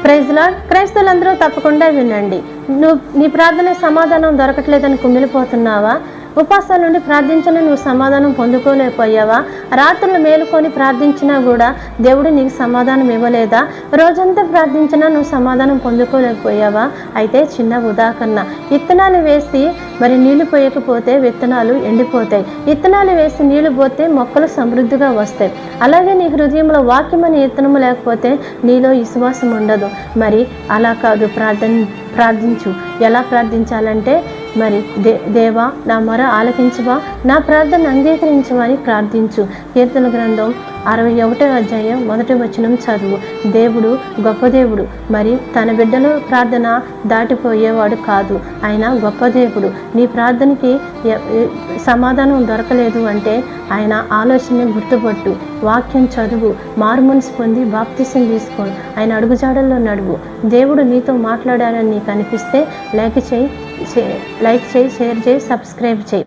Praise lord. క్రైస్తవులందరూ తప్పకుండా వినండి. నీ ప్రార్థన సమాధానం దొరకట్లేదని కుమిలిపోతున్నావా? ఉపవాసాల నుండి ప్రార్థించినా నువ్వు సమాధానం పొందుకోలేకపోయావా? రాత్రులు మేలుకొని ప్రార్థించినా కూడా దేవుడు నీకు సమాధానం ఇవ్వలేదా? రోజంతా ప్రార్థించినా నువ్వు సమాధానం పొందుకోలేకపోయావా? అయితే చిన్న ఉదాహరణ, విత్తనాలు వేసి మరి నీళ్లు పోయకపోతే విత్తనాలు ఎండిపోతాయి. విత్తనాలు వేసి నీళ్లు పోతే మొక్కలు సమృద్ధిగా వస్తాయి. అలాగే నీ హృదయంలో వాక్యం అనే విత్తనము లేకపోతే నీలో విశ్వాసం ఉండదు. మరి అలా కాదు, ప్రార్థించు. ఎలా ప్రార్థించాలంటే మరి దేవా నా మొర ఆలకించవా, నా ప్రార్థన అంగీకరించవా అని ప్రార్థించు. కీర్తన గ్రంథం 61వ అధ్యాయం 1వ వచనం చదువు. దేవుడు గొప్ప దేవుడు. మరి తన బిడ్డల ప్రార్థన దాటిపోయేవాడు కాదు. ఆయన గొప్ప దేవుడు. నీ ప్రార్థనకి సమాధానం దొరకలేదు అంటే ఆయన ఆలోచనని గుర్తుపట్టు. వాక్యం చదువు, మారుమనసు పొంది బాప్తిసం తీసుకో, ఆయన అడుగుజాడల్లో నడువు. దేవుడు నీతో మాట్లాడాలని నీకు అనిపిస్తే లైక్ చేయి, షేర్ చేయి, సబ్స్క్రైబ్ చేయి.